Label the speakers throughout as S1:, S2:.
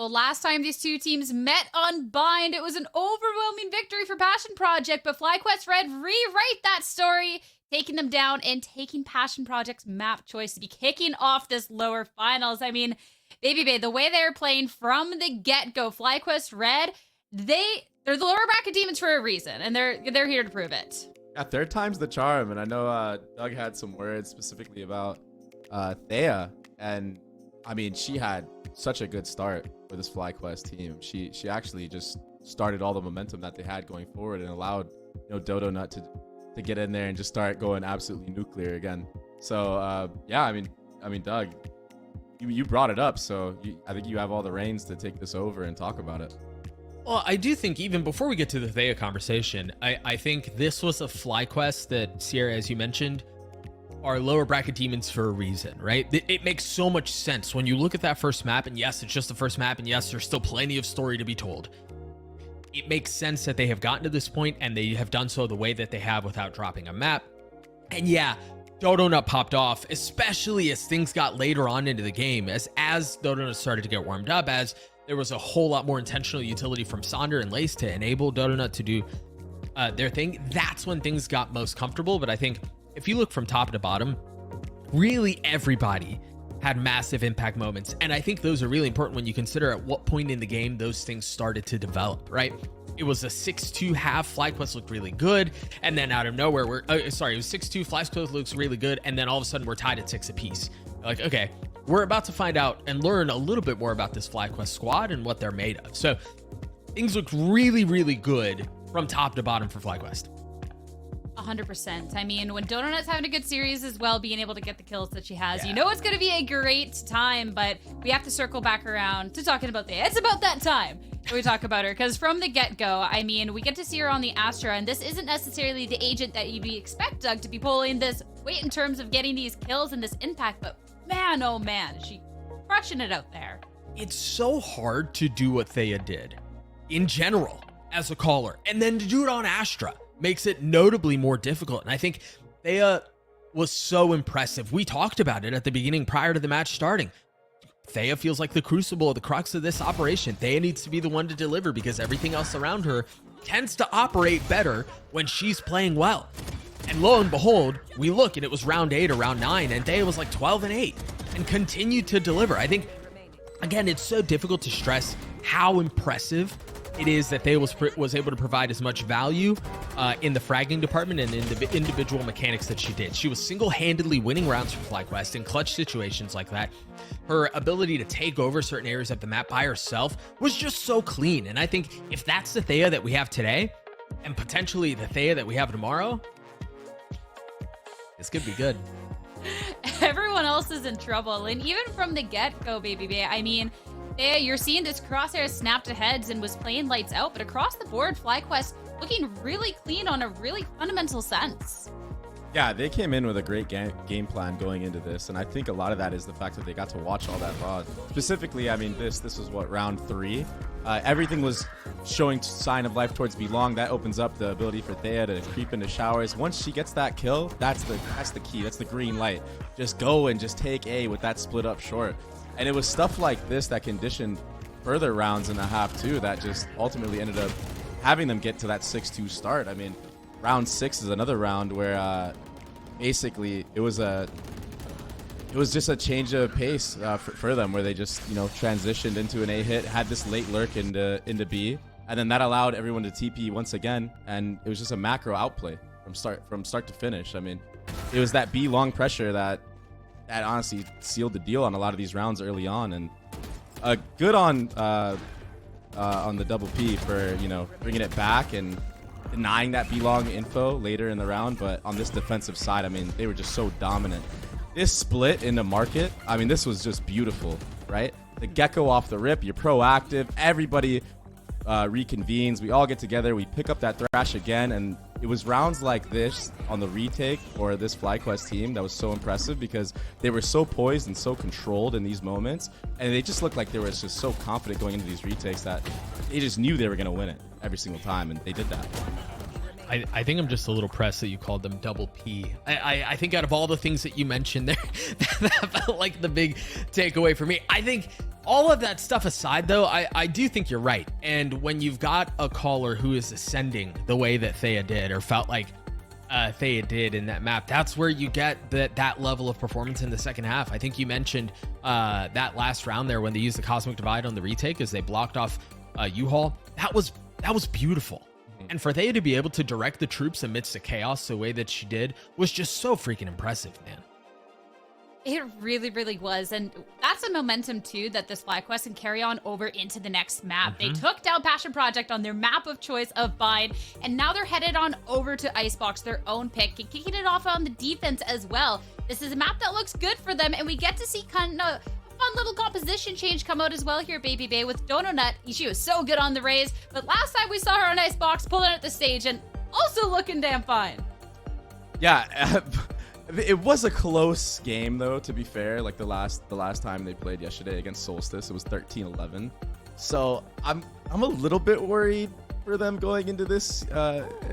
S1: Well, last time these two teams met on Bind, it was an overwhelming victory for Passion Project, but FlyQuest Red rewrite that story, taking them down and taking Passion Project's map choice to be kicking off this lower finals. I mean, Baby, the way they're playing from the get-go, FlyQuest Red, they're the lower bracket demons for a reason, and they're here to prove it.
S2: Yeah, third time's the charm, and I know Doug had some words specifically about Thea, and I mean, she had such a good start for this FlyQuest team. She actually just started all the momentum that they had going forward and allowed Dodo Nut to get in there and just start going absolutely nuclear again. So yeah, I mean, Doug, you brought it up, so I think you have all the reins to take this over and talk about it.
S3: Well, I do think even before we get to the Thea conversation, I think this was a FlyQuest that, Sierra, as you mentioned, are lower bracket demons for a reason, right? It makes so much sense when you look at that first map, and yes, it's just the first map, and yes, there's still plenty of story to be told. It makes sense that they have gotten to this point, and they have done so the way that they have without dropping a map. And yeah, Dodo Nut popped off, especially as things got later on into the game, as Dodo Nut started to get warmed up, as there was a whole lot more intentional utility from Sonder and Lace to enable Dodo Nut to do their thing. That's when things got most comfortable. But I think if you look from top to bottom, really everybody had massive impact moments. And I think those are really important when you consider at what point in the game those things started to develop, right? It was a 6-2 half. FlyQuest looked really good. And then out of nowhere, it was 6-2. FlyQuest looks really good. And then all of a sudden we're tied at 6 apiece. Like, okay, we're about to find out and learn a little bit more about this FlyQuest squad and what they're made of. So things looked really, really good from top to bottom for FlyQuest.
S1: 100%. I mean, when Dodo Nut's having a good series as well, being able to get the kills that she has, you know it's going to be a great time, but we have to circle back around to talking about Thea. It's about that time we talk about her, because from the get-go, I mean, we get to see her on the Astra, and this isn't necessarily the agent that you'd expect Doug to be pulling this weight in terms of getting these kills and this impact, but man, oh man, is she crushing it out there.
S3: It's so hard to do what Thea did in general as a caller, and then to do it on Astra makes it notably more difficult. And I think Thea was so impressive. We talked about it at the beginning prior to the match starting. Thea feels like the crucible, the crux of this operation. Thea needs to be the one to deliver because everything else around her tends to operate better when she's playing well. And lo and behold, we look and it was round 8 or round 9, and Thea was like 12-8 and continued to deliver. I think, again, it's so difficult to stress how impressive it is that Thea was able to provide as much value in the fragging department and in the individual mechanics that she did. She was single-handedly winning rounds for FlyQuest in clutch situations like that. Her ability to take over certain areas of the map by herself was just so clean. And I think if that's the Thea that we have today, and potentially the Thea that we have tomorrow, this could be good.
S1: Everyone else is in trouble. And even from the get-go, baby, I mean, you're seeing this crosshair snap to heads and was playing lights out, but across the board, FlyQuest looking really clean on a really fundamental sense.
S2: Yeah, they came in with a great game plan going into this, and I think a lot of that is the fact that they got to watch all that VOD. Specifically, I mean, this was what, round 3? Everything was showing sign of life towards Belong. That opens up the ability for Thea to creep into showers. Once she gets that kill, that's the key. That's the green light. Just go and just take A with that split up short. And it was stuff like this that conditioned further rounds in the half too, that just ultimately ended up having them get to that 6-2 start. I mean, round 6 is another round where basically it was just a change of pace for them, where they just transitioned into an A hit, had this late lurk into B, and then that allowed everyone to TP once again, and it was just a macro outplay from start to finish. I mean, it was that B long pressure that honestly sealed the deal on a lot of these rounds early on, and good on the double P for bringing it back and denying that B-long info later in the round. But on this defensive side, I mean, they were just so dominant. This split in the market, I mean, this was just beautiful, right? The Gecko off the rip, you're proactive, everybody reconvenes, we all get together, we pick up that Thrash again, and it was rounds like this on the retake for this FlyQuest team that was so impressive, because they were so poised and so controlled in these moments, and they just looked like they were just so confident going into these retakes that they just knew they were going to win it every single time, and they did that.
S3: I think I'm just a little pressed that you called them double P. I think out of all the things that you mentioned there, that felt like the big takeaway for me. I think all of that stuff aside, though, I do think you're right. And when you've got a caller who is ascending the way that Thea did, or felt like Thea did in that map, that's where you get that level of performance in the second half. I think you mentioned that last round there when they used the Cosmic Divide on the retake as they blocked off U-Haul. That was beautiful. And for Thea to be able to direct the troops amidst the chaos the way that she did was just so freaking impressive, man.
S1: It really, really was. And that's a momentum, too, that this FlyQuest can carry on over into the next map. They took down Passion Project on their map of choice of Bind, and now they're headed on over to Icebox, their own pick, and kicking it off on the defense as well. This is a map that looks good for them, and we get to see kind of fun little composition change come out as well here, Baby Bay, with Donut. She was so good on the raise, but last time we saw her on Icebox pulling at the stage and also looking damn fine.
S2: Yeah, it was a close game, though, to be fair. Like the last time they played yesterday against Solstice, it was 13-11. So I'm a little bit worried for them going into this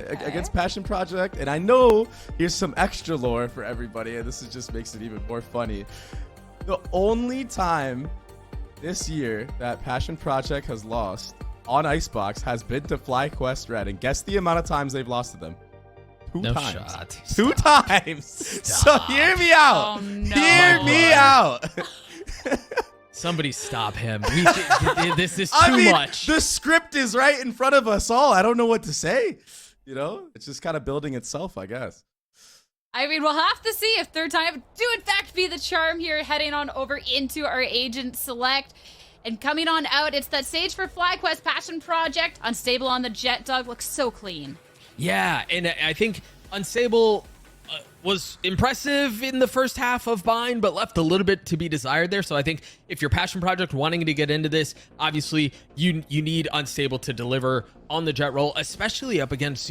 S2: against Passion Project. And I know here's some extra lore for everybody, and this just makes it even more funny. The only time this year that Passion Project has lost on Icebox has been to FlyQuest Red, and guess the amount of times they've lost to them.
S3: No
S2: times.
S3: shot.
S2: Two times. So hear me out.
S1: Oh, no.
S2: Hear me out.
S3: Somebody stop him. This is
S2: I
S3: too
S2: mean,
S3: much.
S2: the script is right in front of us all. I don't know what to say. You know, it's just kind of building itself, I guess.
S1: I mean, we'll have to see if third time do in fact be the charm here, heading on over into our agent select. And coming on out, it's that stage for FlyQuest Passion Project. Unstable on the Jet. Dog looks so clean.
S3: Yeah, and I think Unstable was impressive in the first half of Bind, but left a little bit to be desired there. So I think if you're Passion Project wanting to get into this, obviously you need Unstable to deliver on the Jet role, especially up against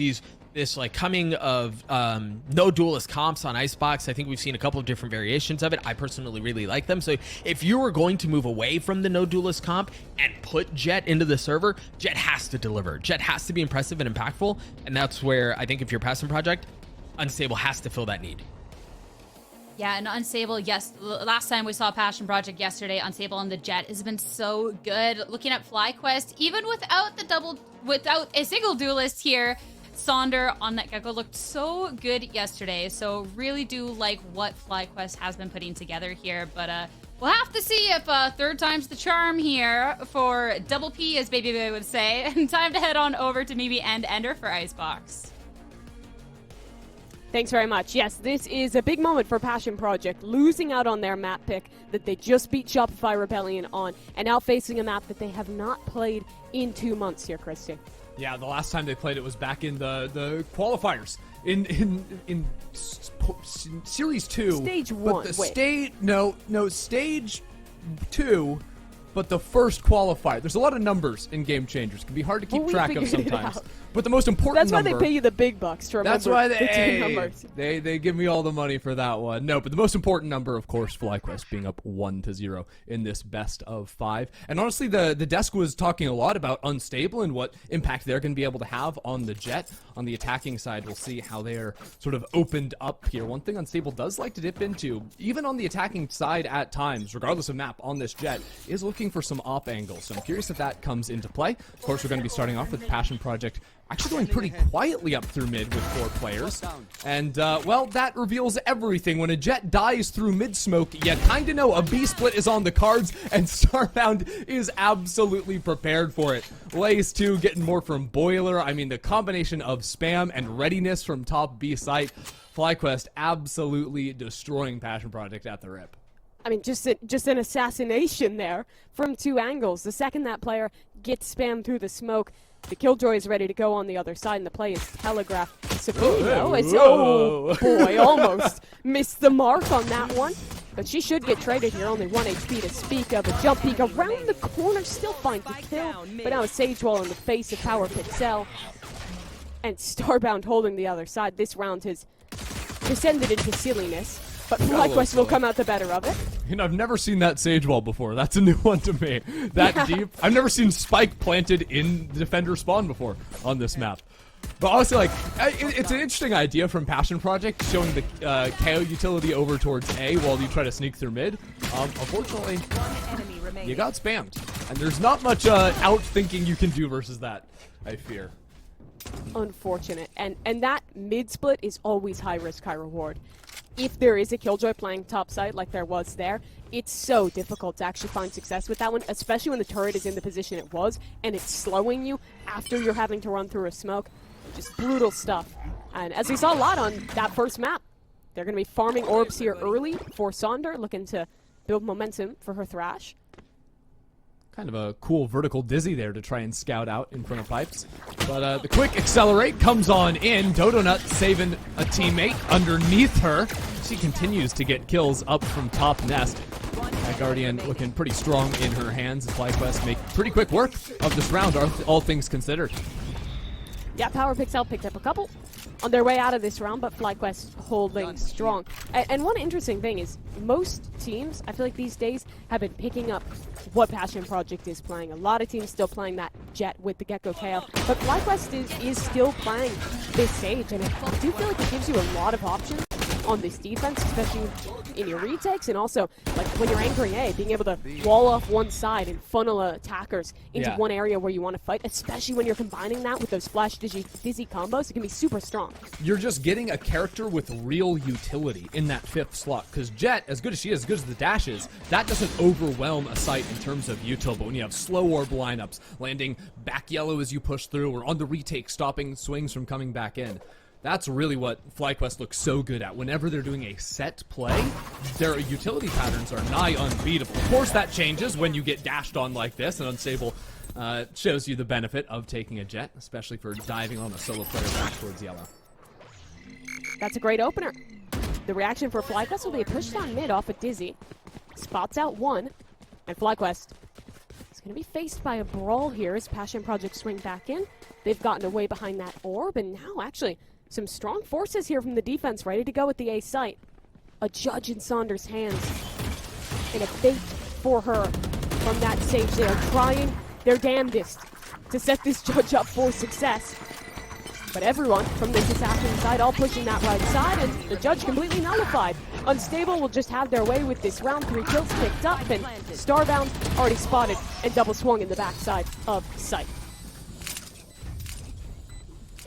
S3: this like coming of no duelist comps on Icebox. I think we've seen a couple of different variations of it. I personally really like them. So if you were going to move away from the no duelist comp and put Jet into the server, Jet has to deliver. Jet has to be impressive and impactful. And that's where I think if you're Passion Project, Unstable has to fill that need.
S1: Yeah, and Unstable, yes, last time we saw Passion Project yesterday, Unstable on the Jet has been so good. Looking at FlyQuest, even without a single duelist here, Sonder on that Gecko looked so good yesterday. So really do like what FlyQuest has been putting together here. But we'll have to see if third time's the charm here for Double P, as Baby Boy would say. And time to head on over to maybe End Ender for Icebox.
S4: Thanks very much. Yes, this is a big moment for Passion Project, losing out on their map pick that they just beat Shopify Rebellion on, and now facing a map that they have not played in 2 months here, Christy.
S5: Yeah, the last time they played it was back in the qualifiers in Series 2.
S4: Stage 1.
S5: But Stage 2. But the first qualifier. There's a lot of numbers in Game Changers. It can be hard to keep track of sometimes. But the most important
S4: That's
S5: number...
S4: why they pay you the big bucks to remember
S5: That's why
S4: the two numbers.
S5: They give me all the money for that one. No, but the most important number, of course, FlyQuest being up 1-0 in this best of 5. And honestly, the desk was talking a lot about Unstable and what impact they're going to be able to have on the Jet. On the attacking side, we'll see how they're sort of opened up here. One thing Unstable does like to dip into, even on the attacking side at times, regardless of map on this Jet, is looking for some op angles. So I'm curious if that comes into play. Of course, we're going to be starting off with Passion Project actually going pretty quietly up through mid with 4 players. And, well, that reveals everything. When a Jet dies through mid-smoke, you kind of know a B-split is on the cards, and Starbound is absolutely prepared for it. Lays 2 getting more from Boiler. I mean, the combination of spam and readiness from top B site. FlyQuest absolutely destroying Passion Project at the rip.
S4: I mean, just an assassination there from 2 angles. The second that player gets spammed through the smoke, the Killjoy is ready to go on the other side, and the play is telegraphed. Oh boy, almost missed the mark on that one. But she should get traded here, only 1 HP to speak of. A jump peek around the corner, still finds the kill. But now a Sage Wall in the face of Power Pixel. And Starbound holding the other side. This round has descended into silliness, but FlyQuest will come out the better of it.
S5: You know, I've never seen that Sage Wall before. That's a new one to me. That deep. I've never seen Spike planted in the defender spawn before on this map. But honestly, like, it's an interesting idea from Passion Project, showing the KO utility over towards A while you try to sneak through mid. Unfortunately, you got spammed. And there's not much out-thinking you can do versus that, I fear.
S4: Unfortunate. And that mid-split is always high risk, high reward. If there is a Killjoy playing top side like there was there, it's so difficult to actually find success with that one, especially when the turret is in the position it was, and it's slowing you after you're having to run through a smoke. Just brutal stuff. And as we saw a lot on that first map, they're going to be farming orbs here early for Sonder, looking to build momentum for her Thrash.
S5: Kind of a cool vertical dizzy there to try and scout out in front of Pipes. But the quick accelerate comes on in. Dodonut saving a teammate underneath her. She continues to get kills up from top nest. That Guardian looking pretty strong in her hands. FlyQuest make pretty quick work of this round, all things considered.
S4: Yeah, Power Pixel picked up a couple on their way out of this round, but FlyQuest holding strong. And one interesting thing is most teams, I feel like these days, have been picking up what Passion Project is playing. A lot of teams still playing that Jet with the Gecko KO, but FlyQuest is still playing this Sage, and I do feel like it gives you a lot of options on this defense, especially in your retakes, and also like when you're anchoring A, being able to wall off one side and funnel attackers into one area where you want to fight, especially when you're combining that with those flash dizzy combos. It can be super strong.
S5: You're just getting a character with real utility in that 5th slot, because Jet, as good as she is, as good as the dash is, that doesn't overwhelm a site in terms of util, but when you have slow orb lineups, landing back yellow as you push through, or on the retake, stopping swings from coming back in, that's really what FlyQuest looks so good at. Whenever they're doing a set play, their utility patterns are nigh unbeatable. Of course, that changes when you get dashed on like this, and Unstable shows you the benefit of taking a Jet, especially for diving on a solo player back towards yellow.
S4: That's a great opener. The reaction for FlyQuest will be a push down mid off of Dizzy. Spots out one, and FlyQuest is going to be faced by a brawl here as Passion Project swing back in. They've gotten away behind that orb, and now actually some strong forces here from the defense, ready to go at the A site. A Judge in Saunders' hands, and a bait for her from that Sage. They are trying their damnedest to set this Judge up for success. But everyone from this assassin side all pushing that right side, and the Judge completely nullified. Unstable will just have their way with this round. 3 kills picked up, and Starbound already spotted and double swung in the backside of sight.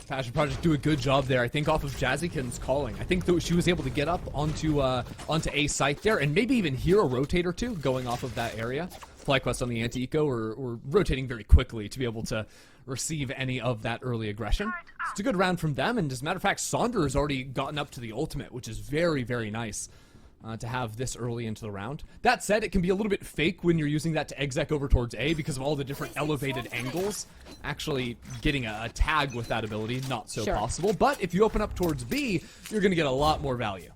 S5: Passion Project do a good job there, I think, off of Jazzykin's calling. I think she was able to get up onto A site there, and maybe even hear a rotate or two going off of that area. FlyQuest on the anti-eco or rotating very quickly to be able to receive any of that early aggression. It's a good round from them, and as a matter of fact, Sonder has already gotten up to the ultimate, which is very, very nice to have this early into the round. That said, it can be a little bit fake when you're using that to exec over towards A because of all the different elevated angles. Actually getting a tag with that ability, not so possible. But if you open up towards B, you're going to get a lot more value.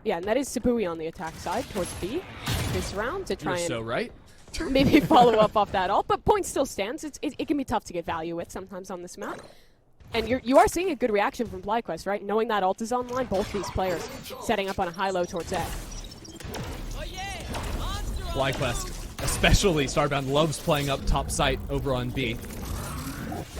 S4: Yeah, and that is Sabui on the attack side towards B this round to try
S5: You're so right.
S4: maybe follow up off that ult, but point still stands. It can be tough to get value with sometimes on this map. And you are seeing a good reaction from FlyQuest, right? Knowing that ult is online, both these players setting up on a high-low towards A.
S5: FlyQuest, especially Starbound, loves playing up top site over on B.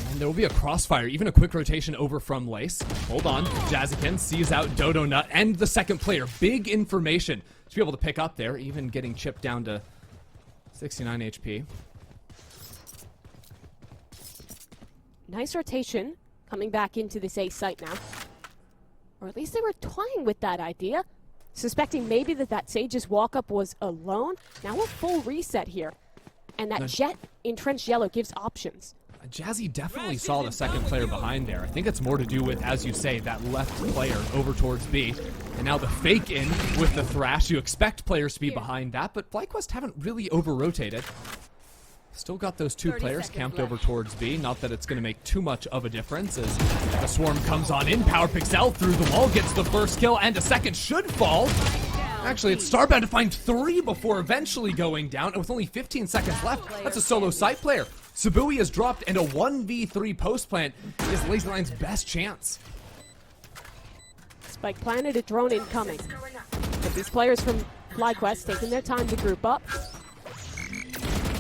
S5: And there will be a crossfire, even a quick rotation over from Lace. Hold on, Jazzykin sees out Dodo Nut and the second player. Big information to be able to pick up there, even getting chipped down to 69 HP.
S4: Nice rotation coming back into this A site now. Or at least they were toying with that idea, suspecting maybe that Sage's walk-up was alone. Now a full reset here. And that Jet entrenched yellow gives options.
S5: Jazzy definitely saw the second player behind there. I think it's more to do with, as you say, that left player over towards B. And now the fake in with the Thrash. You expect players to be behind that, but FlyQuest haven't really over-rotated. Still got those 2 players camped over towards B. Not that it's going to make too much of a difference as the swarm comes on in. Power Pixel through the wall, gets the first kill, and a second should fall. Actually, it's Starbound to find 3 before eventually going down, and with only 15 seconds left, that's a solo site player. Sabui is dropped, and a 1v3 post plant is Lazyline's best chance.
S4: Spike planted, a drone incoming. But these players from FlyQuest taking their time to group up.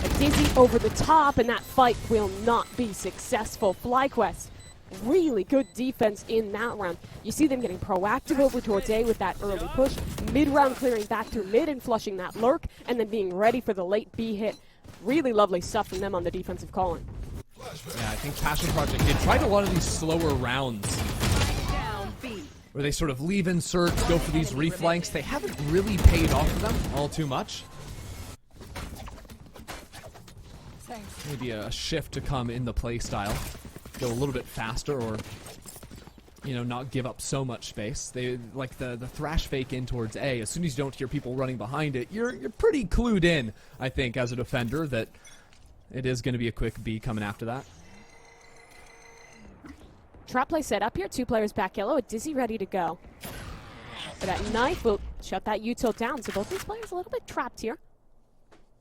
S4: A Dizzy over the top, and that fight will not be successful. FlyQuest, really good defense in that round. You see them getting proactive over towards A with that early push, mid-round clearing back through mid and flushing that lurk, and then being ready for the late B hit. Really lovely stuff from them on the defensive calling.
S5: Yeah, I think Passion Project, they tried a lot of these slower rounds where they sort of leave inserts, go for these reflanks. They haven't really paid off for them all too much. Maybe a shift to come in the play style. Go a little bit faster, or, you know, not give up so much space. They like the thrash fake in towards A. As soon as you don't hear people running behind it, you're pretty clued in, I think, as a defender, that it is going to be a quick B coming after that.
S4: Trap play set up here. 2 players back yellow. A Dizzy ready to go. But that knife will shut that util down. So both these players a little bit trapped here.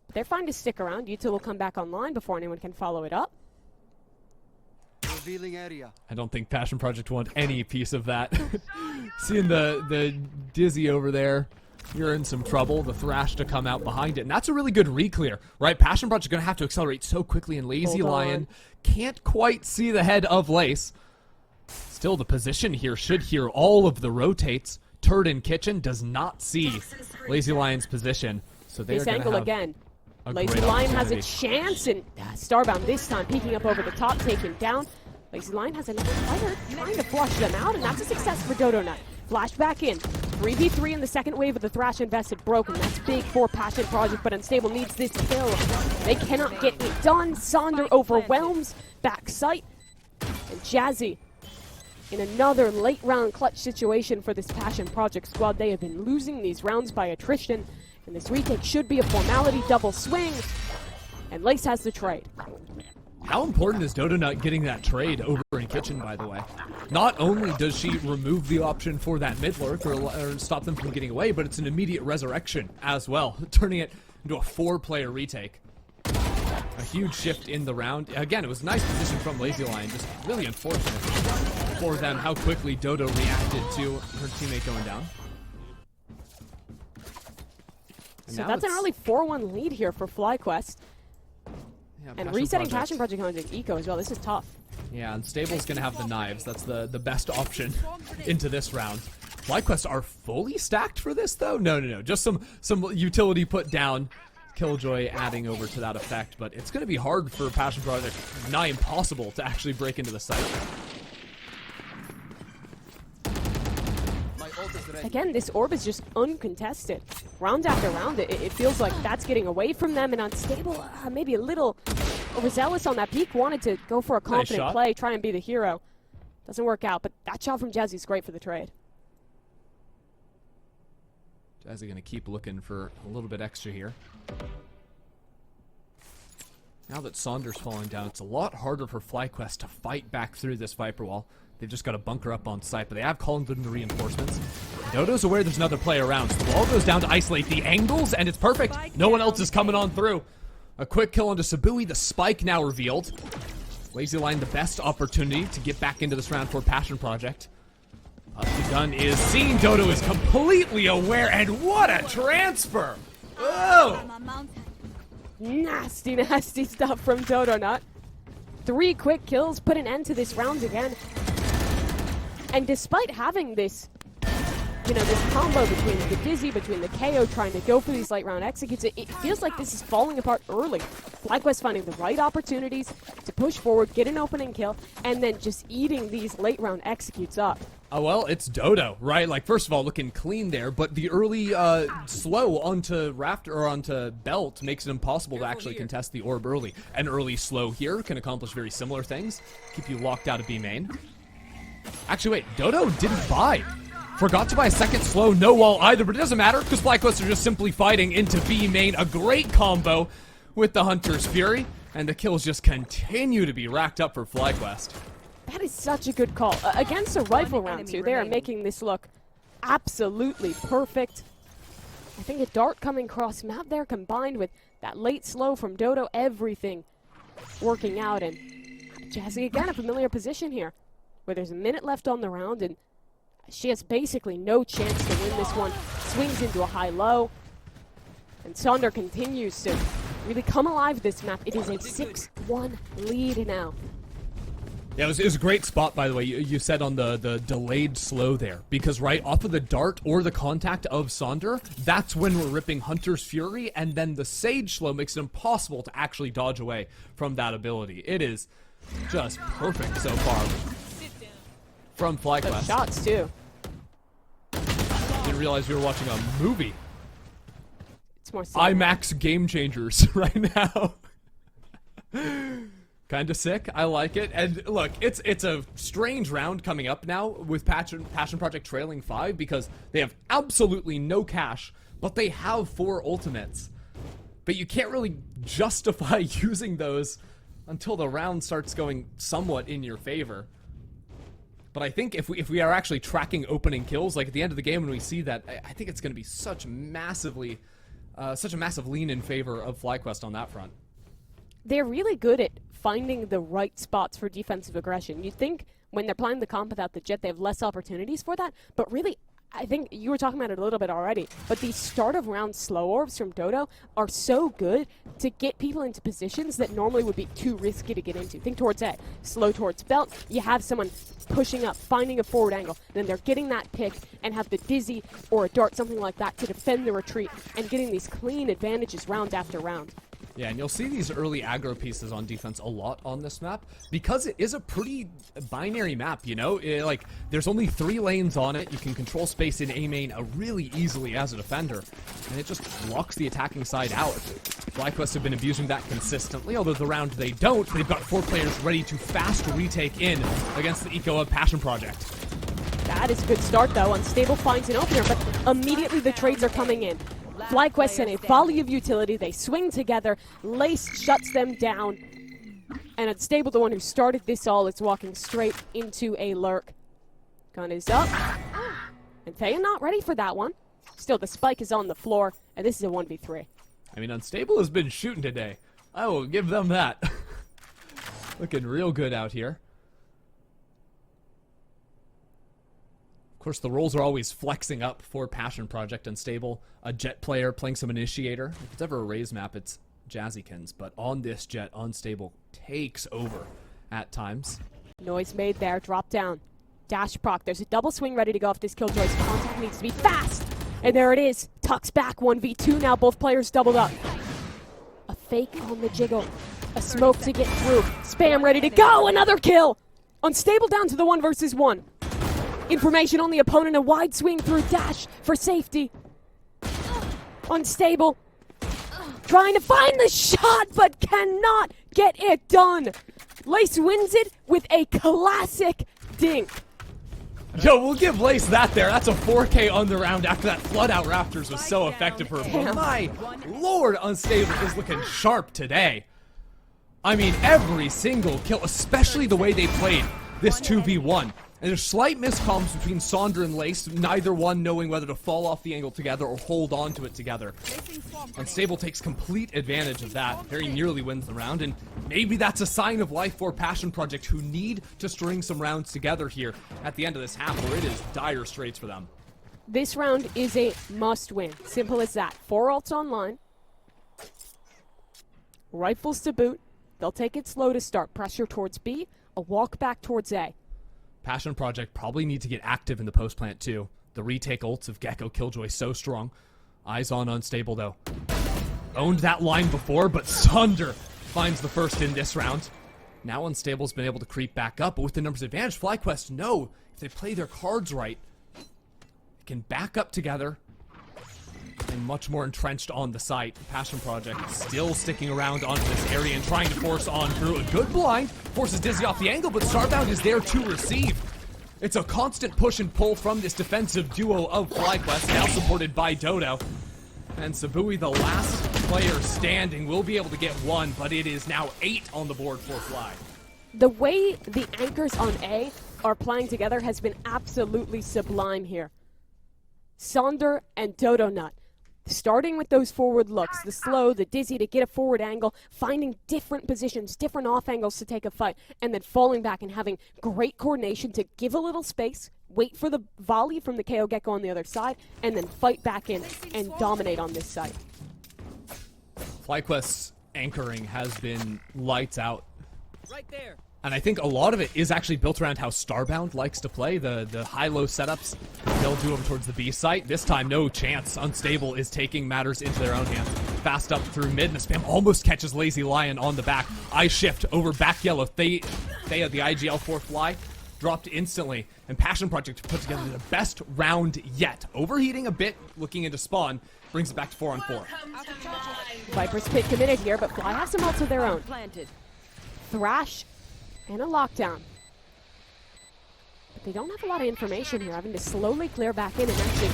S4: But they're fine to stick around. Util will come back online before anyone can follow it up.
S5: I don't think Passion Project want any piece of that. Seeing the Dizzy over there, you're in some trouble. The Thrash to come out behind it. And that's a really good re-clear, right? Passion Project going to have to accelerate so quickly, and Lazy Lion can't quite see the head of Lace. Still, the position here should hear all of the rotates. Turd in Kitchen does not see Lazy Lion's position. So they're
S4: this angle again. Lazy Lion has a chance, and Starbound this time peeking up over the top, taken down. Lazy Lion has another fighter trying to flush them out, and that's a success for Dodonut. Flash back in. 3v3 in the second wave of the Thrash invested broken. That's big for Passion Project, but Unstable needs this kill. They cannot get it done. Sonder overwhelms back sight. And Jazzy in another late round clutch situation for this Passion Project squad. They have been losing these rounds by attrition, and this retake should be a formality. Double swing, and Lace has the trade.
S5: How important is Dodonut getting that trade over in Kitchen, by the way? Not only does she remove the option for that mid lurk or stop them from getting away, but it's an immediate resurrection as well, turning it into a 4-player retake. A huge shift in the round. Again, it was a nice position from Lazy Lion, just really unfortunate for them how quickly Dodo reacted to her teammate going down.
S4: So that's an early 4-1 lead here for FlyQuest.
S5: Yeah,
S4: and resetting Passion Project onto Eco as well. This is tough.
S5: Yeah, and Stable's going to have the knives. That's the best option into this round. FlyQuest are fully stacked for this, though? No. Just some utility put down. Killjoy adding over to that effect. But it's going to be hard for Passion Project, nigh impossible, to actually break into the site.
S4: Again, this orb is just uncontested. Round after round, it feels like that's getting away from them, and Unstable, maybe a little overzealous on that peak, wanted to go for a confident play, try and be the hero. Doesn't work out, but that shot from Jazzy is great for the trade.
S5: Jazzy going to keep looking for a little bit extra here. Now that Saunders falling down, it's a lot harder for FlyQuest to fight back through this Viper wall. They've just got to bunker up on site, but they have Colin Good in the reinforcements. Dodo's aware there's another player around, so the wall goes down to isolate the angles, and it's perfect. No one else is coming on through. A quick kill onto Sabui, the spike now revealed. Lazy Lion, the best opportunity to get back into this round for Passion Project. Up the gun is seen. Dodo is completely aware, and what a transfer! Oh!
S4: Nasty, nasty stuff from Dodonut. 3 quick kills put an end to this round again. And despite having this, this combo between the Dizzy, between the KO trying to go for these late round executes, it feels like this is falling apart early. FlyQuest finding the right opportunities to push forward, get an opening kill, and then just eating these late round executes up.
S5: Oh, well, it's Dodo, right? Like, first of all, looking clean there, but the early slow onto Raptor or onto Belt makes it impossible to actually contest the orb early. An early slow here can accomplish very similar things, keep you locked out of B main. Actually, wait, Dodo didn't buy. Forgot to buy a second slow, no wall either, but it doesn't matter because FlyQuest are just simply fighting into B main. A great combo with the Hunter's Fury, and the kills just continue to be racked up for FlyQuest.
S4: That is such a good call. Against a rifle round, too. They are making this look absolutely perfect. I think a dart coming cross map there combined with that late slow from Dodo, everything working out. And Jazzy, again, a familiar position here where there's a minute left on the round, and she has basically no chance to win this one. Swings into a high-low. And Sonder continues to really come alive this map. It is a 6-1 lead now.
S5: Yeah, it was a great spot, by the way, you said on the delayed slow there. Because right off of the dart or the contact of Sonder, that's when we're ripping Hunter's Fury, and then the Sage slow makes it impossible to actually dodge away from that ability. It is just perfect so far from
S4: The
S5: FlyQuest.
S4: shots, too.
S5: Didn't realize we were watching a movie.
S4: It's more cinematic.
S5: IMAX Game Changers right now. Kind of sick. I like it. And look, it's a strange round coming up now with Passion Project trailing 5 because they have absolutely no cash, but they have 4 ultimates. But you can't really justify using those until the round starts going somewhat in your favor. But I think if we are actually tracking opening kills, like at the end of the game when we see that, I think it's going to be such a massive lean in favor of FlyQuest on that front.
S4: They're really good at finding the right spots for defensive aggression. You'd think when they're playing the comp without the Jet, they have less opportunities for that, but really, I think you were talking about it a little bit already, but these start of round slow orbs from Dodo are so good to get people into positions that normally would be too risky to get into. Think towards A, slow towards belt, you have someone pushing up, finding a forward angle, then they're getting that pick and have the dizzy or a dart, something like that, to defend the retreat and getting these clean advantages round after round.
S5: Yeah, and you'll see these early aggro pieces on defense a lot on this map because it is a pretty binary map, you know? Like, there's only 3 lanes on it. You can control space in A main really easily as a defender, and it just locks the attacking side out. FlyQuest have been abusing that consistently, although the round they don't, they've got 4 players ready to fast retake in against the eco of Passion Project.
S4: That is a good start, though. Unstable finds an opener, but immediately the trades are coming in. FlyQuest and a volley of utility. They swing together. Lace shuts them down. And Unstable, the one who started this all, is walking straight into a lurk. Gun is up. And Thea not ready for that one. Still, the spike is on the floor, and this is a 1v3.
S5: I mean, Unstable has been shooting today. I will give them that. Looking real good out here. Of course, the roles are always flexing up for Passion Project. Unstable, a Jet player playing some Initiator. If it's ever a Raze map, it's Jazzykins. But on this Jet, Unstable takes over at times.
S4: Noise made there. Drop down. Dash proc. There's a double swing ready to go off this Killjoy's. Contact needs to be fast. And there it is. Tucks back. 1v2 now. Both players doubled up. A fake on the jiggle. A smoke to get through. Spam ready to go. Another kill. Unstable down to the 1 versus 1. Information on the opponent. A wide swing through dash for safety. Unstable. Trying to find the shot, but cannot get it done. Lace wins it with a classic dink.
S5: Yo, we'll give Lace that there. That's a 4K on the round after that flood out Raptors was so effective for him. But my lord, Unstable is looking sharp today. I mean, every single kill, especially the way they played this 2v1. And there's slight miscomms between Sonder and Lace, neither one knowing whether to fall off the angle together or hold on to it together. Unstable takes complete advantage of that, very nearly wins the round, and maybe that's a sign of life for Passion Project, who need to string some rounds together here at the end of this half, where it is dire straits for them.
S4: This round is a must-win. Simple as that. 4 ults online. Rifles to boot. They'll take it slow to start. Pressure towards B. A walk back towards A.
S5: Passion Project probably need to get active in the post plant too. The retake ults of Gecko Killjoy so strong. Eyes on Unstable though. Owned that line before, but Sonder finds the first in this round. Now Unstable's been able to creep back up, but with the numbers advantage, FlyQuest know if they play their cards right, they can back up together and much more entrenched on the site. Passion Project still sticking around onto this area and trying to force on through. A good blind forces Dizzy off the angle, but Starbound is there to receive. It's a constant push and pull from this defensive duo of FlyQuest, now supported by Dodo. And Sabui, the last player standing, will be able to get 1, but it is now 8 on the board for Fly.
S4: The way the anchors on A are playing together has been absolutely sublime here. Sonder and Dodo Nut. Starting with those forward looks, the slow, the dizzy to get a forward angle, finding different positions, different off angles to take a fight, and then falling back and having great coordination to give a little space, wait for the volley from the KO Gecko on the other side, and then fight back in and dominate on this side.
S5: FlyQuest's anchoring has been lights out.
S6: Right there.
S5: And I think a lot of it is actually built around how Starbound likes to play, the high-low setups they'll do over towards the B site. This time, no chance. Unstable is taking matters into their own hands. Fast up through mid, and the spam almost catches Lazy Lion on the back. I shift over back yellow. Thea, the IGL 4 fly, dropped instantly. And Passion Project put together the best round yet. Overheating a bit, looking into spawn, brings it back to 4-on-4.
S4: Viper's Pit committed here, but Fly has some ults of their own. Thrash and a lockdown. But they don't have a lot of information here, having to slowly clear back in and actually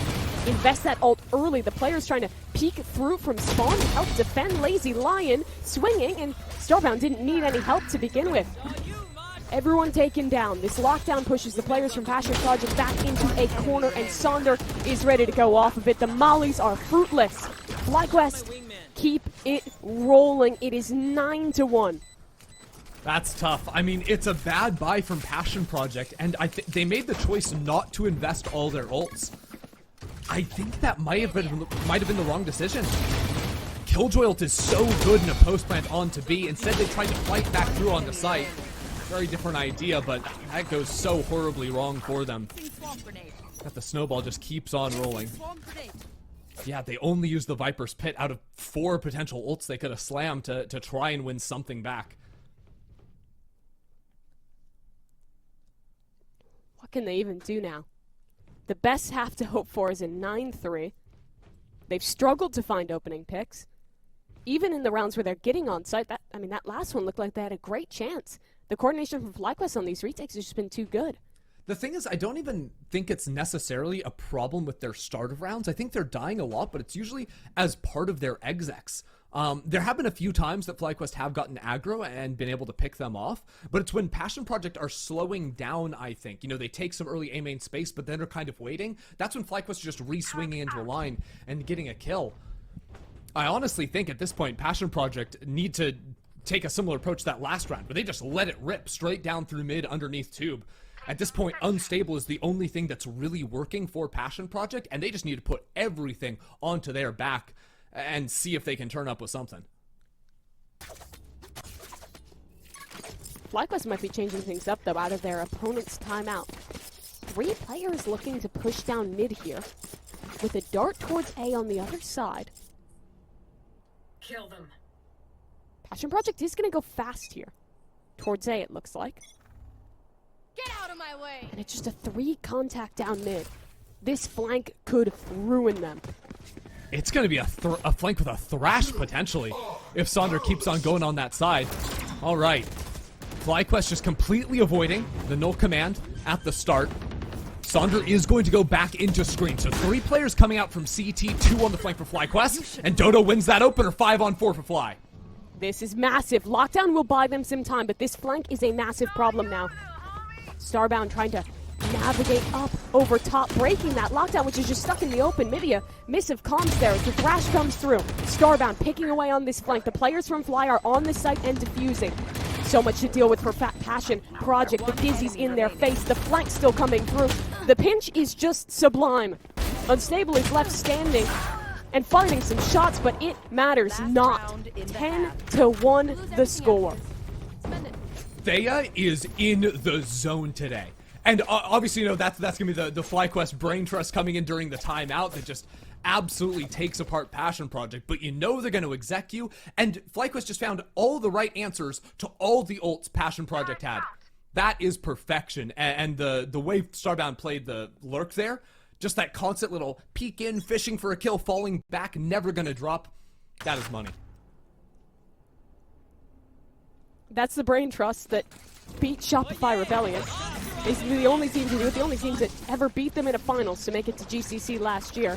S4: invest that ult early. The player's trying to peek through from spawn to help defend Lazy Lion, swinging, and Starbound didn't need any help to begin with. Everyone taken down. This lockdown pushes the players from Passion Project back into a corner, and Sonder is ready to go off of it. The mollies are fruitless. FlyQuest, keep it rolling. It is 9-1.
S5: That's tough. I mean, it's a bad buy from Passion Project, and I think they made the choice not to invest all their ults. I think that might have been the wrong decision. Killjoy ult is so good in a post plant onto B. Instead, they tried to fight back through on the site. Very different idea, but that goes so horribly wrong for them. That the snowball just keeps on rolling. Yeah, they only used the Viper's Pit out of 4 potential ults they could have slammed to try and win something back.
S4: What can they even do now? The best have to hope for is a 9-3. They've struggled to find opening picks. Even in the rounds where they're getting on site, that last one looked like they had a great chance. The coordination from FlyQuest on these retakes has just been too good.
S5: The thing is, I don't even think it's necessarily a problem with their start of rounds. I think they're dying a lot, but it's usually as part of their execs. There have been a few times that FlyQuest have gotten aggro and been able to pick them off, but it's when Passion Project are slowing down, I think. You know, they take some early A main space, but then they're kind of waiting. That's when FlyQuest are just re-swinging into a line and getting a kill. I honestly think at this point, Passion Project need to take a similar approach to that last round, where they just let it rip straight down through mid underneath tube. At this point, Unstable is the only thing that's really working for Passion Project, and they just need to put everything onto their back and see if they can turn up with something.
S4: FlyQuest might be changing things up, though, out of their opponent's timeout. 3 players looking to push down mid here, with a dart towards A on the other side.
S6: Kill them.
S4: Passion Project is going to go fast here. Towards A, it looks like.
S7: Get out of my way!
S4: And it's just a 3 contact down mid. This flank could ruin them.
S5: It's going to be a flank with a thrash, potentially, if Sonder keeps on going on that side. All right. FlyQuest just completely avoiding the null command at the start. Sonder is going to go back into screen. So 3 players coming out from CT, 2 on the flank for FlyQuest. And Dodo wins that opener, 5-on-4 for Fly.
S4: This is massive. Lockdown will buy them some time, but this flank is a massive problem now. Starbound trying to navigate up over top, breaking that lockdown, which is just stuck in the open. Maybe a miss of comms there as the thrash comes through. Starbound picking away on this flank. The players from Fly are on the site and defusing. So much to deal with for Passion Project. The Dizzy's in their face. The flank still coming through. The pinch is just sublime. Unstable is left standing and finding some shots, but it matters not. 10-1 the score.
S5: Thea is in the zone today. And obviously, you know, that's going to be the FlyQuest brain trust coming in during the timeout that just absolutely takes apart Passion Project. But you know they're going to exec you. And FlyQuest just found all the right answers to all the ults Passion Project had. That is perfection. And the way Starbound played the lurk there, just that constant little peek in, fishing for a kill, falling back, never going to drop. That is money.
S4: That's the brain trust that beat Shopify Rebellion. Basically the only team to do it, the only teams that ever beat them in a finals to make it to GCC last year.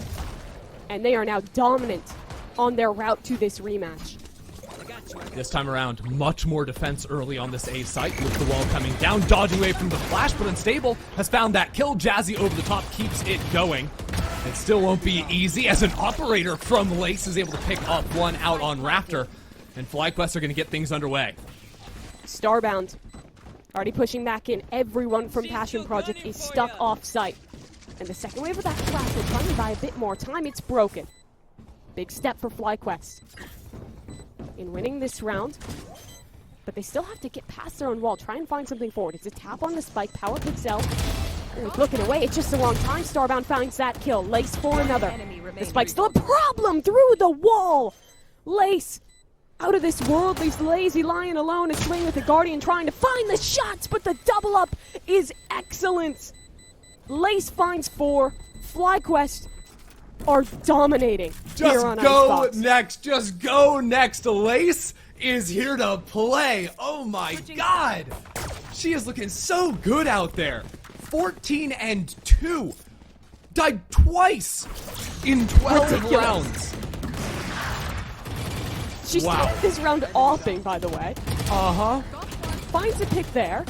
S4: And they are now dominant on their route to this rematch.
S5: This time around, much more defense early on this A site with the wall coming down, dodging away from the flash, but Unstable has found that kill. Jazzy over the top keeps it going. It still won't be easy as an operator from Lace is able to pick up one out on Raptor. And FlyQuest are going to get things underway.
S4: Starbound already pushing back in. Everyone from Passion Project is stuck off-site. And the second wave of that flash, they're trying to buy a bit more time. It's broken. Big step for FlyQuest. in winning this round. But they still have to get past their own wall, try and find something forward. It's a tap on the spike, Power Pixel. Oh, he's looking away, it's just the wrong time. Starbound finds that kill, Lace for another. The spike's still a problem through the wall. Lace, out of this world, leaves Lazy Lion alone to swing with the Guardian, trying to find the shots, but the double up is excellent. Lace finds 4, FlyQuest are dominating here on Icebox.
S5: Just go next. Lace is here to play. Oh my god. She is looking so good out there. 14-2. Died twice in 12 rounds.
S4: She started this round offing, by the way. Finds a pick there.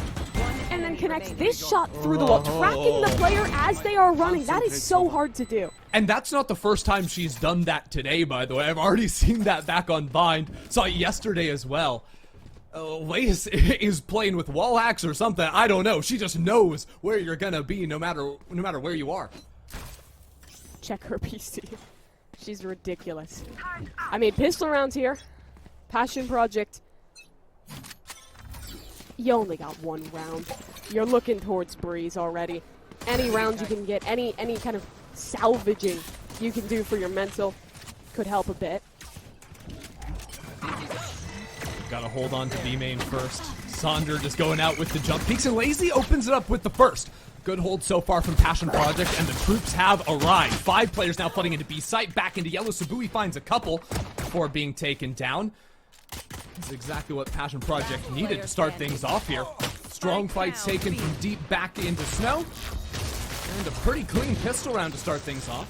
S4: And then connects this shot through the wall, tracking the player as they are running. That is so hard to do.
S5: And that's not the first time she's done that today, by the way. I've already seen that back on Bind. Saw it yesterday as well. Lace is playing with wall hacks or something. I don't know. She just knows where you're gonna be no matter where you are.
S4: Check her PC. She's ridiculous. I mean, pistol rounds here. Passion Project. You only got 1 round. You're looking towards Breeze already. Any round you can get, any kind of salvaging you can do for your mental could help a bit.
S5: Gotta hold on to B main first. Sonder just going out with the jump peeks, and Lazy opens it up with the first. Good hold so far from Passion Project, and the troops have arrived. 5 players now flooding into B site, back into yellow. Sabui finds a couple before being taken down. This is exactly what Passion Project needed to start things off here. Strong fights taken from deep back into snow. And a pretty clean pistol round to start things off.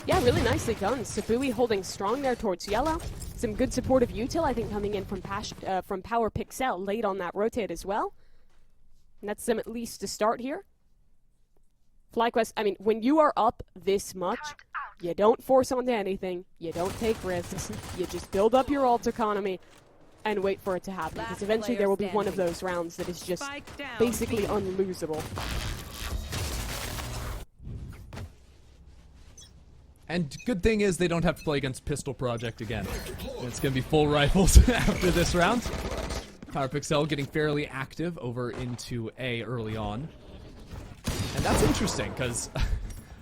S4: Yeah, really nicely done. Sabui holding strong there towards yellow. Some good supportive util, I think, coming in from Power Pixel late on that rotate as well. And that's them at least to start here. FlyQuest, I mean, when you are up this much, you don't force onto anything, you don't take risks, you just build up your ult economy and wait for it to happen, because eventually there will be one of those rounds that is just basically unlosable.
S5: And good thing is they don't have to play against Pistol Project again. It's going to be full rifles after this round. Power Pixel getting fairly active over into A early on. And that's interesting, because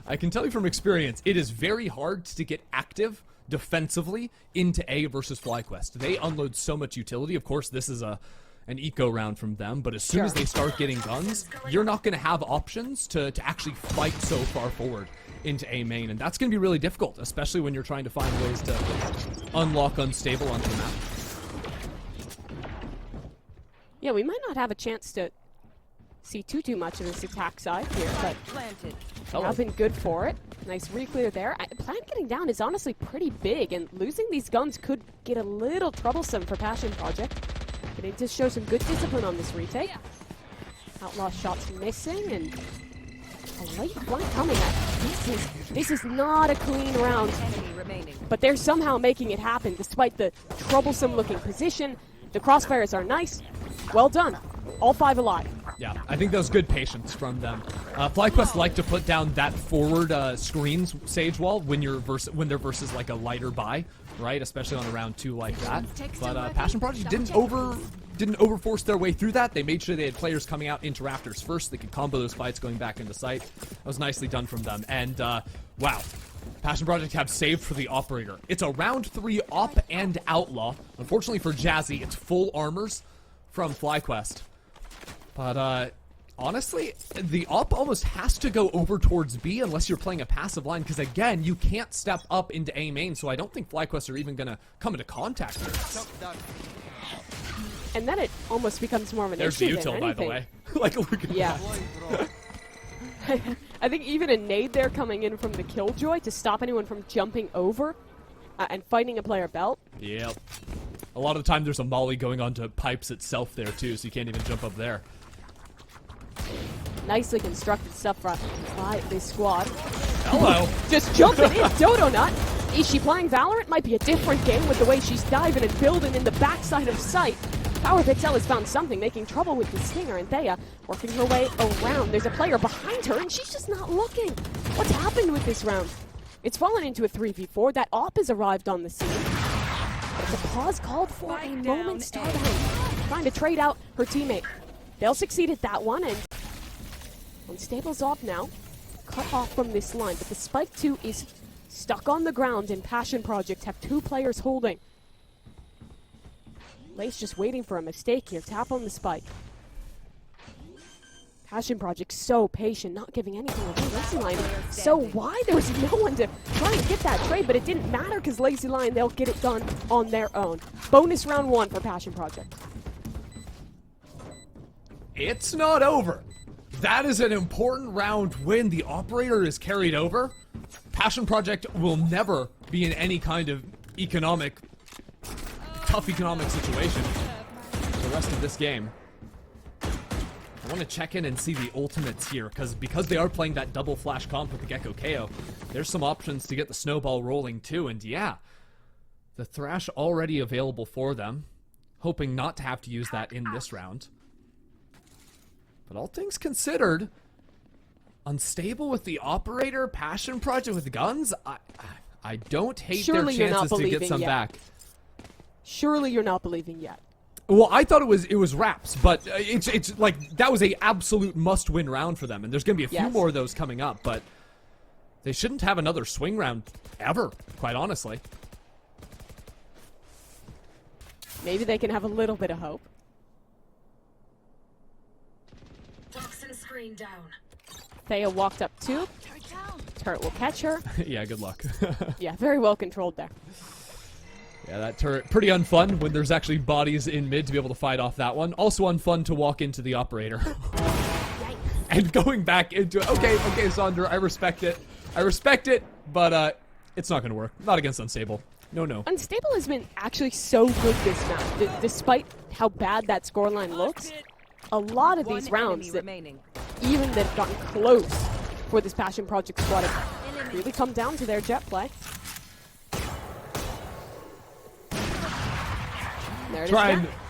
S5: I can tell you from experience, it is very hard to get active defensively into A versus FlyQuest. They unload so much utility. Of course, this is an eco round from them, but as soon as they start getting guns, you're not going to have options to actually fight so far forward into A main, and that's going to be really difficult, especially when you're trying to find ways to unlock unstable onto the map.
S4: Yeah, we might not have a chance to see too much of this attack side here, but they have been good for it. Nice re-clear there. Plant getting down is honestly pretty big, and losing these guns could get a little troublesome for Passion Project. They need to show some good discipline on this retake. Outlaw shots missing, and a late flank coming. This is not a clean round, but they're somehow making it happen despite the troublesome looking position. The crossfires are nice. Well done. All 5 alive.
S5: Yeah, I think that was good patience from them. FlyQuest like to put down that forward screens Sage wall when they're versus like a lighter buy, right? Especially on a round 2 like that. But Passion Project didn't overforce their way through that. They made sure they had players coming out into rafters first. They could combo those fights going back into sight. That was nicely done from them. And wow, Passion Project have saved for the operator. It's a round 3 op and outlaw. Unfortunately for Jazzy, it's full armors from FlyQuest. But honestly, the op almost has to go over towards B unless you're playing a passive line, because again, you can't step up into A main, so I don't think FlyQuest are even going to come into contact with this.
S4: And then it almost becomes more of an
S5: There's
S4: issue
S5: the util, by the way. Like, look at
S4: yeah. I think even a nade there coming in from the Killjoy to stop anyone from jumping over and fighting a player belt.
S5: Yep. A lot of the time there's a molly going onto pipes itself there too, so you can't even jump up there.
S4: Nicely constructed stuff by this squad.
S5: Hello.
S4: Just jumping in, Dodo Nut. Is she playing Valorant? Might be a different game with the way she's diving and building in the backside of sight. Power Pixel has found something, making trouble with the Stinger, and Thea working her way around. There's a player behind her, and she's just not looking. What's happened with this round? It's fallen into a 3v4. That op has arrived on the scene. But The pause called for a moment's stardown, trying to trade out her teammate. They'll succeed at that one, and Unstable's off now. Cut off from this line, but the Spike 2 is stuck on the ground, and Passion Project have 2 players holding. Lace just waiting for a mistake here. Tap on the Spike. Passion Project so patient, not giving anything away. Lazy Lion so wide, there was no one to try and get that trade, but it didn't matter because Lazy Lion, they'll get it done on their own. Bonus round 1 for Passion Project.
S5: It's not over. That is an important round win. The operator is carried over. Passion Project will never be in any kind of tough economic situation for the rest of this game. I want to check in and see the ultimates here, because they are playing that double flash comp with the Gecko KO, there's some options to get the snowball rolling too, and yeah, the Thrash already available for them, hoping not to have to use that in this round. But all things considered, Unstable with the operator, Passion Project with guns, I don't hate
S4: Surely
S5: their chances to get some back.
S4: Surely you're not believing yet.
S5: Well, I thought it was wraps, but it's like that was a absolute must-win round for them, and there's going to be a few more of those coming up, but they shouldn't have another swing round ever, quite honestly.
S4: Maybe they can have a little bit of hope.
S6: Toxin screen down.
S4: Thea walked up 2. Turret will catch her.
S5: Yeah, good luck.
S4: Yeah, very well controlled there.
S5: Yeah, that turret, pretty unfun when there's actually bodies in mid to be able to fight off that one. Also unfun to walk into the operator. And going back into it. Okay, Sandra, I respect it. But it's not going to work. Not against Unstable. No.
S4: Unstable has been actually so good this match. Despite how bad that scoreline looks, a lot of these rounds, even that have gotten close for this Passion Project squad, have really come down to their jet play.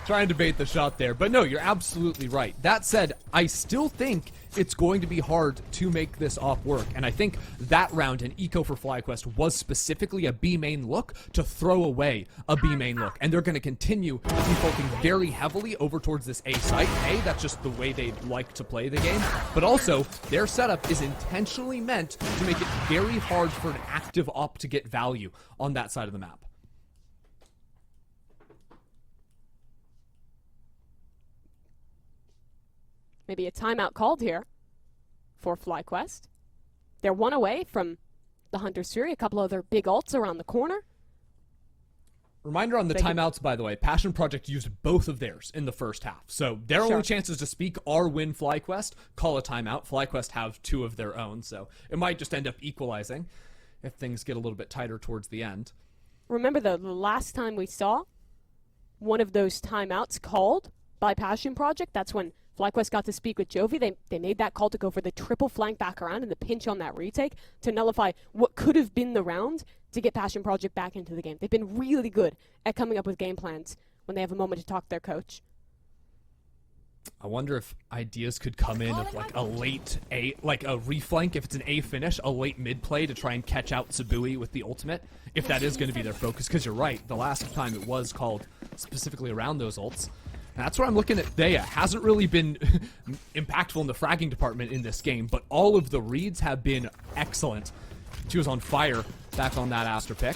S5: Trying to bait the shot there. But no, you're absolutely right. That said, I still think it's going to be hard to make this op work. And I think that round in Eco for FlyQuest was specifically a B main look to throw away a B main look. And they're going to continue defaulting very heavily over towards this A site. A, that's just the way they like to play the game. But also, their setup is intentionally meant to make it very hard for an active op to get value on that side of the map.
S4: Maybe a timeout called here for FlyQuest. They're 1 away from the Hunter's Fury. A couple other big ults around the corner.
S5: Reminder on the timeouts, by the way. Passion Project used both of theirs in the first half. So their only chances to speak are win FlyQuest, call a timeout. FlyQuest have 2 of their own, so it might just end up equalizing if things get a little bit tighter towards the end.
S4: Remember, the last time we saw one of those timeouts called by Passion Project, that's when FlyQuest got to speak with Jovi. They made that call to go for the triple flank back around and the pinch on that retake to nullify what could have been the round to get Passion Project back into the game. They've been really good at coming up with game plans when they have a moment to talk to their coach.
S5: I wonder if ideas could come in of like a late A, like a reflank, if it's an A finish, a late mid play to try and catch out Sabui with the ultimate, if that is going to be their focus. Because you're right, the last time it was called specifically around those ults. That's where I'm looking at Thea. Hasn't really been impactful in the fragging department in this game, but all of the reads have been excellent. She was on fire back on that Aster pick.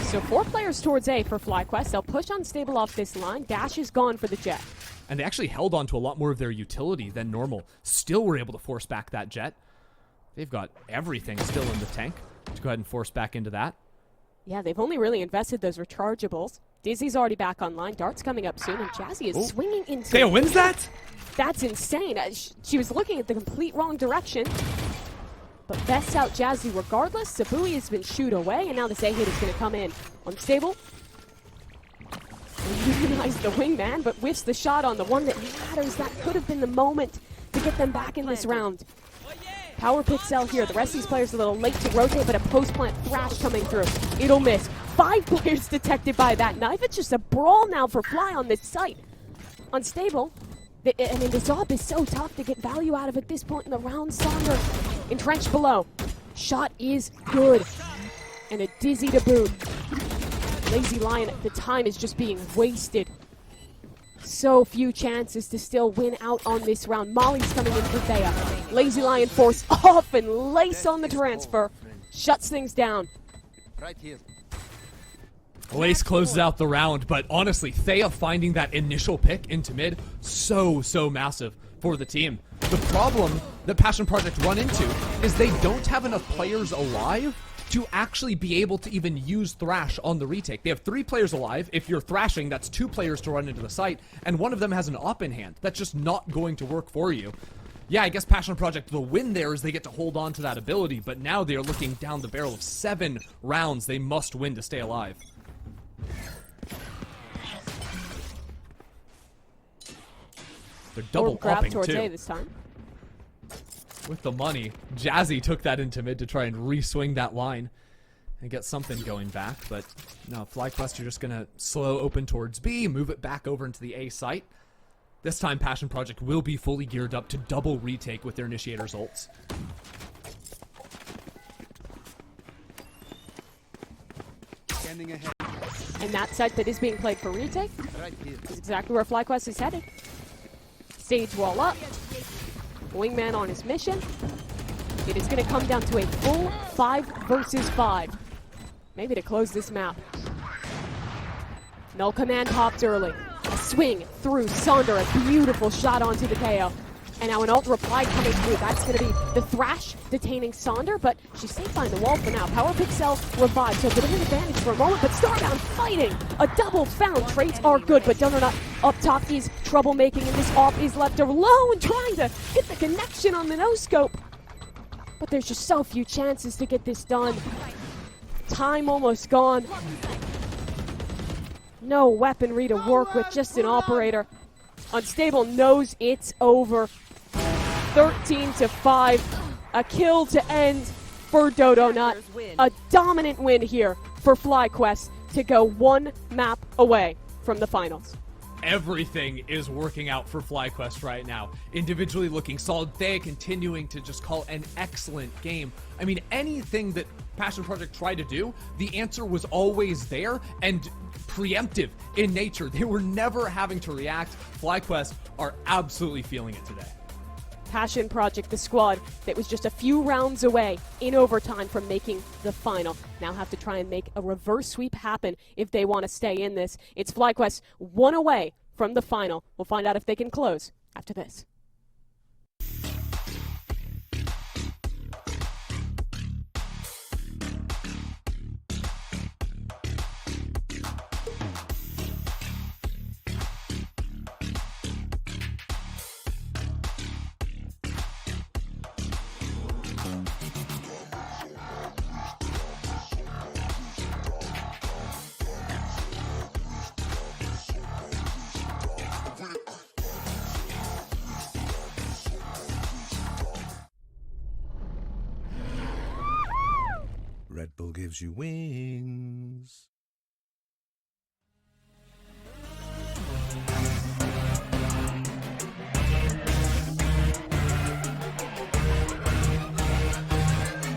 S4: So 4 players towards A for FlyQuest. They'll push Unstable off this line. Dash is gone for the Jet.
S5: And they actually held on to a lot more of their utility than normal. Still were able to force back that Jet. They've got everything still in the tank to go ahead and force back into that.
S4: Yeah, they've only really invested those rechargeables. Dizzy's already back online. Dart's coming up soon, and Jazzy is swinging into...
S5: Thea wins that?
S4: That's insane. She was looking at the complete wrong direction. But bests out Jazzy regardless. Sabui has been shooed away, and now this A-hit is going to come in. Unstable. Unionize the wingman, but whiffs the shot on the one that matters. That could have been the moment to get them back in this round. Power pixel here. The rest of these players a little late to rotate, but a post-plant thrash coming through. It'll miss. 5 players detected by that knife. It's just a brawl now for Fly on this site. Unstable. I mean, this op is so tough to get value out of at this point in the round. Sonder entrenched below. Shot is good. and a dizzy to boot. Lazy Lion, the time is just being wasted. So few chances to still win out on this round. Molly's coming in for Thea. Lazy Lion force off and lace on the transfer. Shuts things down.
S8: Right here.
S5: Lace closes out the round, but honestly, Thea finding that initial pick into mid, so massive for the team. The problem that Passion Project run into is they don't have enough players alive to actually be able to even use Thrash on the retake. They have 3 players alive. If you're thrashing, that's 2 players to run into the site, and one of them has an op in hand. That's just not going to work for you. Yeah, I guess Passion Project, the win there is they get to hold on to that ability, but now they're looking down the barrel of 7 rounds they must win to stay alive. They're double
S4: grab
S5: upping
S4: towards
S5: too.
S4: A this time.
S5: With the money, Jazzy took that into mid to try and re-swing that line and get something going back, but no, FlyQuest are just gonna slow open towards B, move it back over into the A site. This time Passion Project will be fully geared up to double retake with their Initiator's ults.
S8: Scanning ahead.
S4: And that site that is being played for retake
S8: Right here.
S4: is exactly where FlyQuest is headed. Stage wall up. Wingman on his mission. It is going to come down to a full 5 versus 5. Maybe to close this map. No command popped early. A swing through Sonder. A beautiful shot onto the KO. And now an ult reply coming through. That's going to be the Thrash detaining Sonder, but she's safe behind the wall for now. Power Pixel revived, so a bit of an advantage for a moment, but Starbound fighting! A double found. Traits are good, but Donut up top is troublemaking, and this off is left alone, trying to hit the connection on the no-scope. But there's just so few chances to get this done. Time almost gone. No weaponry to work with, just an operator. Unstable knows it's over. 13-5. A kill to end for Dodo Nut. A dominant win here for FlyQuest to go 1 map away from the finals.
S5: Everything is working out for FlyQuest right now. Individually looking solid. They continuing to just call an excellent game. I mean, anything that Passion Project tried to do, the answer was always there and preemptive in nature. They were never having to react. FlyQuest are absolutely feeling it today.
S4: Passion Project, the squad that was just a few rounds away in overtime from making the final, now have to try and make a reverse sweep happen if they want to stay in this. It's FlyQuest 1 away from the final. We'll find out if they can close after this.
S9: Red Bull gives you wings.